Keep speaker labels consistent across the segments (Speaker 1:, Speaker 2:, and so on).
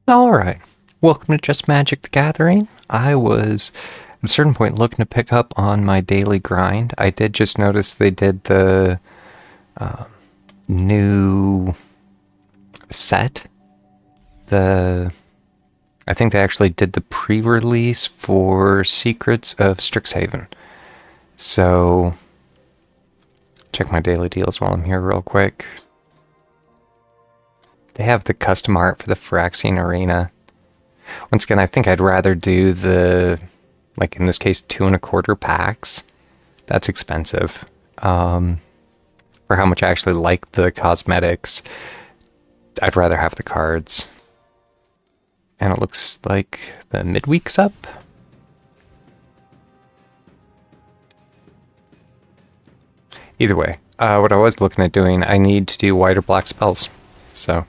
Speaker 1: Alright, welcome to Just Magic the Gathering. I was at a certain point looking to pick up on my daily grind. I did just notice they did the new set. I think they actually did the pre-release for Secrets of Strixhaven. So, check my daily deals while I'm here real quick. They have the custom art for the Phyrexian Arena. Once again, I think I'd rather do the, like in this case, 2.25 packs. That's expensive. For how much I actually like the cosmetics, I'd rather have the cards. And it looks like the midweek's up. Either way, what I was looking at doing, I need to do white or black spells. So,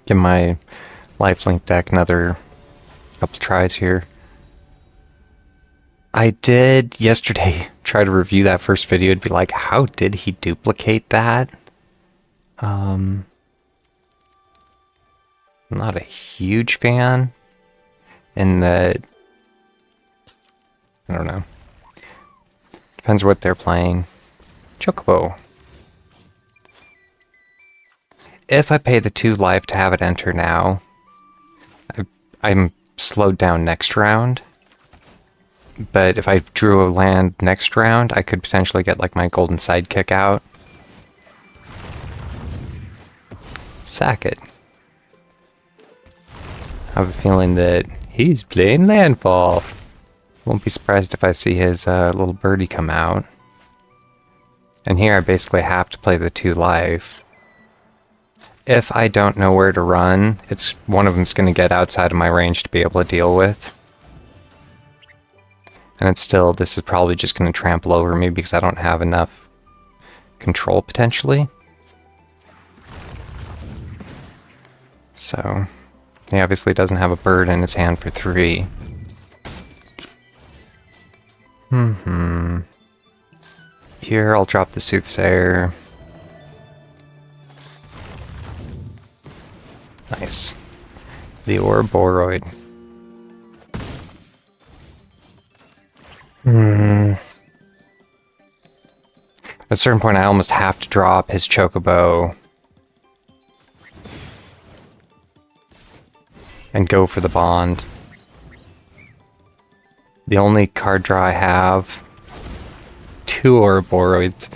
Speaker 1: give my lifelink deck another couple tries here. I did yesterday try to review that first video and be like, how did he duplicate that? I'm not a huge fan in that, I don't know. Depends what they're playing. Chocobo. If I pay the 2 life to have it enter now, I'm slowed down next round. But if I drew a land next round, I could potentially get like my golden sidekick out. Sack it. I have a feeling that he's playing landfall. Won't be surprised if I see his little birdie come out. And here I basically have to play the 2 life. If I don't know where to run, it's one of them's going to get outside of my range to be able to deal with. And it's still, this is probably just going to trample over me because I don't have enough control potentially. So, he obviously doesn't have a bird in his hand for 3. Here, I'll drop the Soothsayer. Nice. The Ouroboros. At a certain point, I almost have to drop his Chocobo and go for the bond. The only card draw I have, 2 Ouroboros.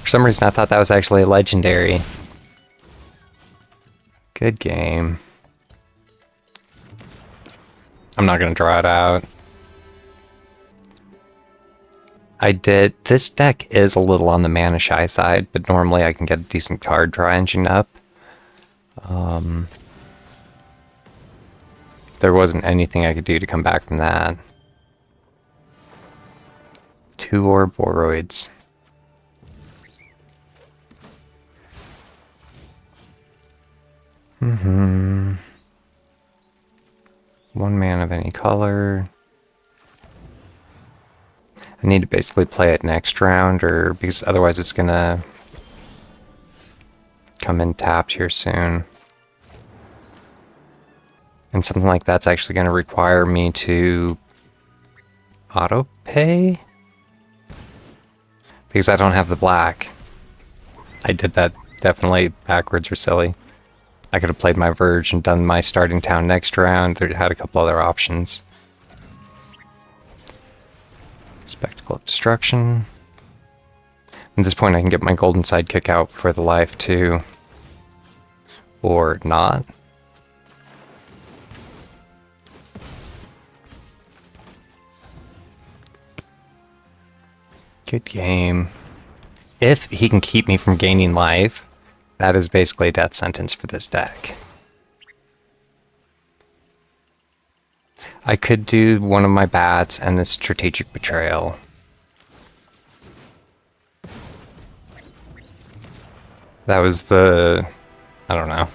Speaker 1: For some reason, I thought that was actually a legendary. Good game. I'm not going to draw it out. This deck is a little on the mana shy side, but normally I can get a decent card draw engine up. There wasn't anything I could do to come back from that. 2 Ouroboros. One man of any color. I need to basically play it next round, or because otherwise it's gonna come in tapped here soon. And something like that's actually gonna require me to auto pay? Because I don't have the black. I did that definitely backwards or silly. I could have played my Verge and done my starting town next round. There had a couple other options. Spectacle of Destruction. At this point I can get my golden sidekick out for the life too. Or not. Good game. If he can keep me from gaining life, that is basically a death sentence for this deck. I could do one of my bats and the strategic betrayal. That was the... I don't know.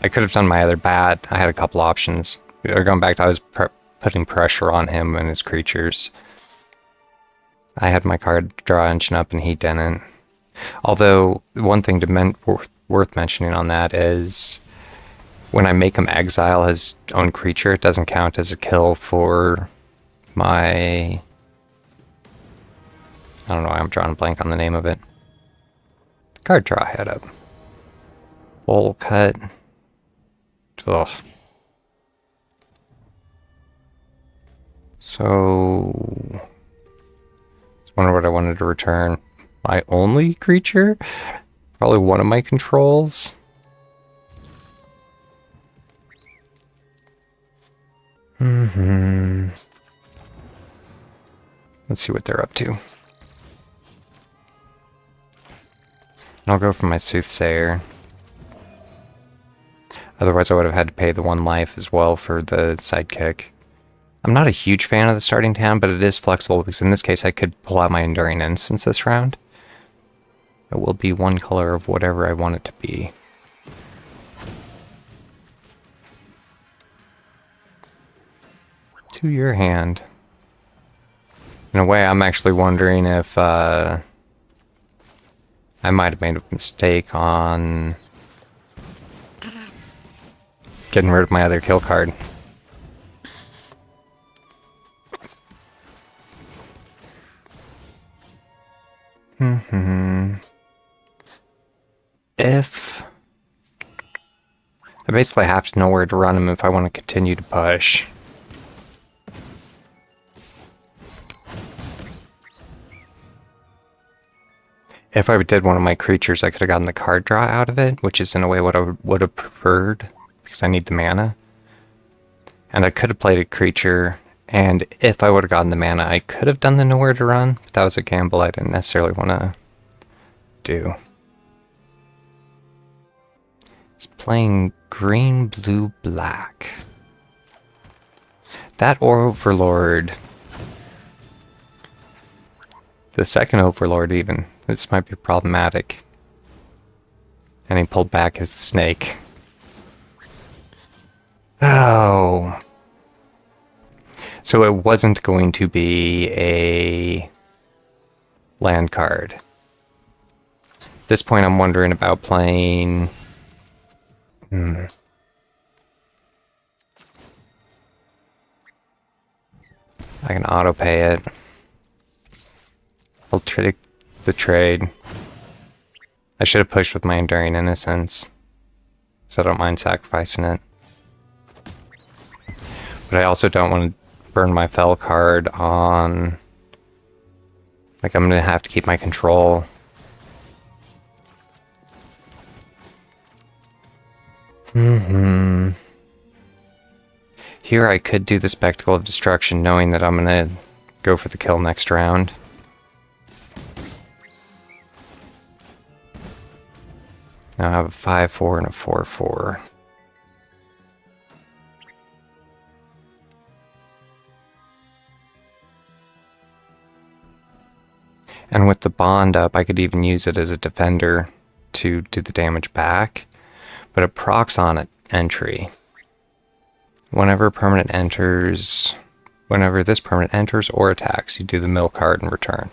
Speaker 1: I could have done my other bat. I had a couple options. Going back to I was putting pressure on him and his creatures. I had my card draw engine up and he didn't. Although, one thing worth mentioning on that is when I make him exile his own creature, it doesn't count as a kill for my... I don't know why I'm drawing a blank on the name of it. Card draw head up. Bowl cut. Ugh. So... I wonder what I wanted to return. My only creature? Probably one of my controls. Let's see what they're up to. I'll go for my Soothsayer. Otherwise I would have had to pay the 1 life as well for the sidekick. I'm not a huge fan of the starting town, but it is flexible because in this case I could pull out my Enduring Instance this round. It will be 1 color of whatever I want it to be. To your hand. In a way, I'm actually wondering if I might have made a mistake on getting rid of my other kill card. If... I basically have to know where to run him if I want to continue to push. If I did one of my creatures, I could have gotten the card draw out of it, which is in a way what I would have preferred, because I need the mana. And I could have played a creature, and if I would have gotten the mana, I could have done the nowhere to run, but that was a gamble I didn't necessarily want to do. It's playing green, blue, black. That Overlord... The second Overlord even. This might be problematic. And he pulled back his snake. Oh. So it wasn't going to be a land card. At this point I'm wondering about playing... I can auto-pay it. I'll trade the trade. I should have pushed with my Enduring Innocence, so I don't mind sacrificing it. But I also don't want to burn my Fell card on... Like, I'm going to have to keep my control. Here I could do the Spectacle of Destruction, knowing that I'm going to go for the kill next round. Now I have a 5/4 and a 4/4. And with the bond up, I could even use it as a defender to do the damage back. But it procs on an entry. Whenever this permanent enters or attacks, you do the mill card and return.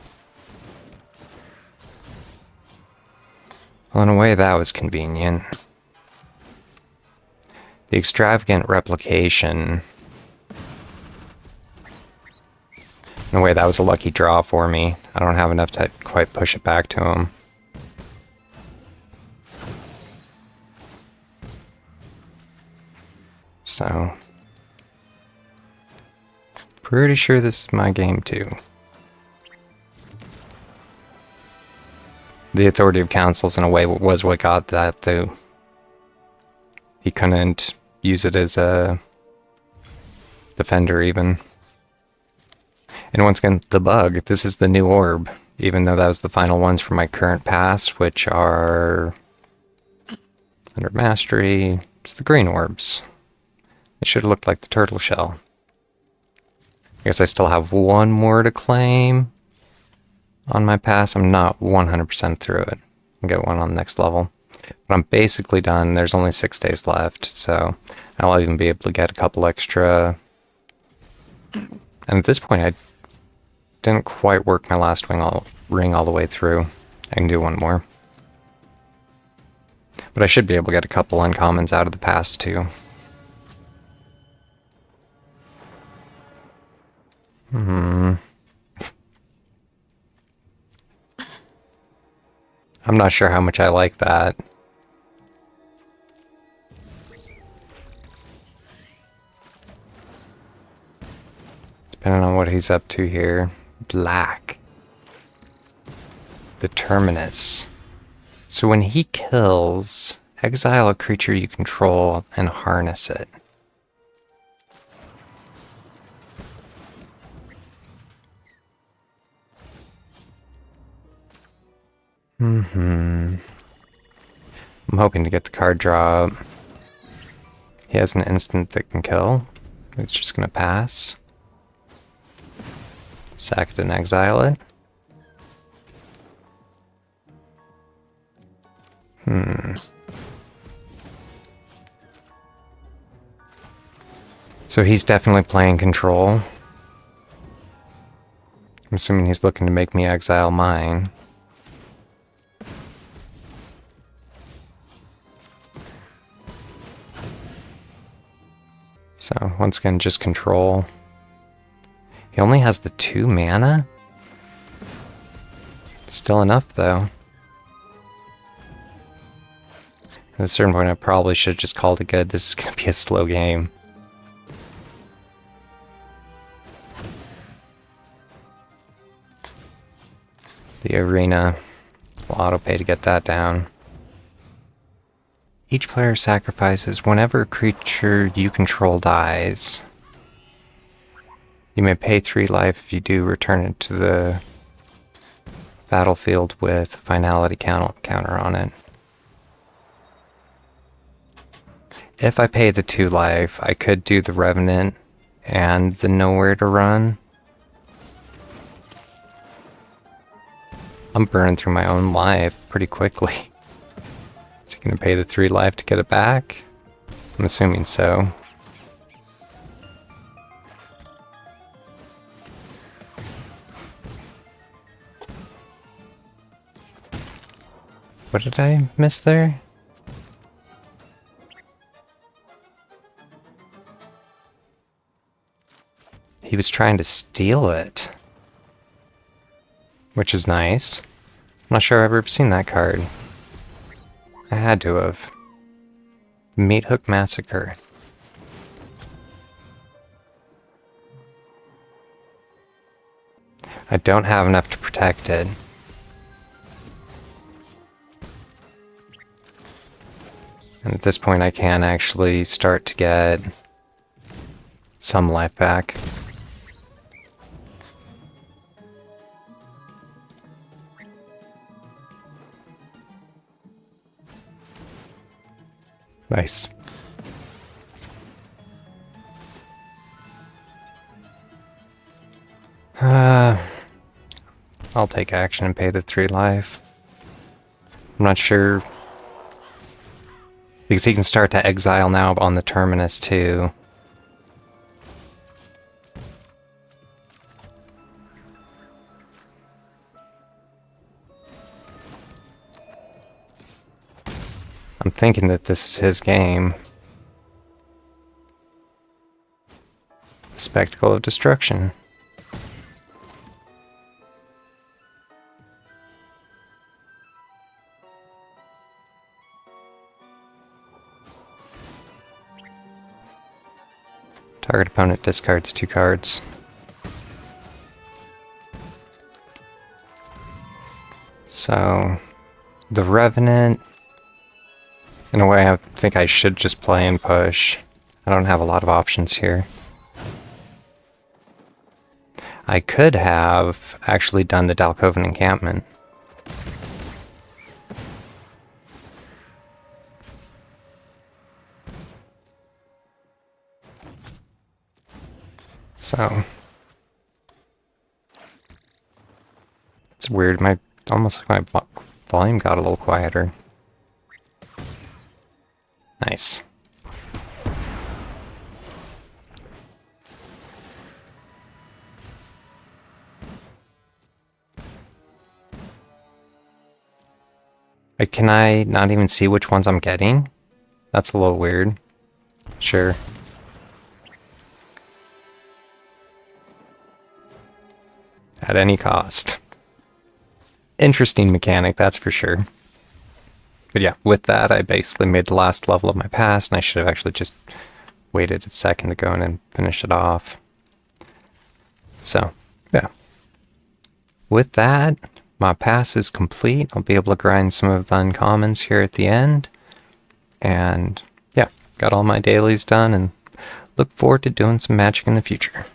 Speaker 1: Well, in a way, that was convenient. The Extravagant Replication... In a way, that was a lucky draw for me. I don't have enough to quite push it back to him. So... Pretty sure this is my game, too. The Authority of Councils, in a way, was what got that, though. He couldn't use it as a defender, even. And once again, the bug. This is the new orb, even though that was the final ones from my current pass, which are... Under Mastery, it's the green orbs. It should have looked like the turtle shell. I guess I still have one more to claim. On my pass, I'm not 100% through it. I'll get one on the next level. But I'm basically done. There's only 6 days left, so I'll even be able to get a couple extra. And at this point, I didn't quite work my last ring all the way through. I can do one more. But I should be able to get a couple uncommons out of the past, too. I'm not sure how much I like that. Depending on what he's up to here. Black. The Terminus. So when he kills, exile a creature you control and harness it. I'm hoping to get the card draw. He has an instant that can kill. It's just gonna pass. Sack it and exile it. So he's definitely playing control. I'm assuming he's looking to make me exile mine. So, once again, just control. He only has the 2 mana? Still enough, though. At a certain point, I probably should have just called it good. This is going to be a slow game. The arena will auto-pay to get that down. Each player sacrifices whenever a creature you control dies. You may pay 3 life. If you do, return it to the battlefield with finality counter on it. If I pay the 2 life, I could do the Revenant and the Nowhere to Run. I'm burning through my own life pretty quickly. Is he gonna pay the 3 life to get it back? I'm assuming so. What did I miss there? He was trying to steal it. Which is nice. I'm not sure I've ever seen that card. I had to have. Meat Hook Massacre. I don't have enough to protect it. And at this point I can actually start to get some life back. Nice. I'll take action and pay the 3 life. I'm not sure. Because he can start to exile now on the Terminus too. I'm thinking that this is his game. Spectacle of Destruction. Target opponent discards 2 cards. So, the Revenant, in a way I think I should just play and push. I don't have a lot of options here. I could have actually done the Dalcoven Encampment. So it's weird. Almost like my volume got a little quieter. Nice. Like, can I not even see which ones I'm getting? That's a little weird. Sure. At any cost. Interesting mechanic, that's for sure. But yeah, with that, I basically made the last level of my pass, and I should have actually just waited a second to go in and finish it off. So, yeah. With that, my pass is complete. I'll be able to grind some of the uncommons here at the end. And yeah, got all my dailies done and look forward to doing some magic in the future.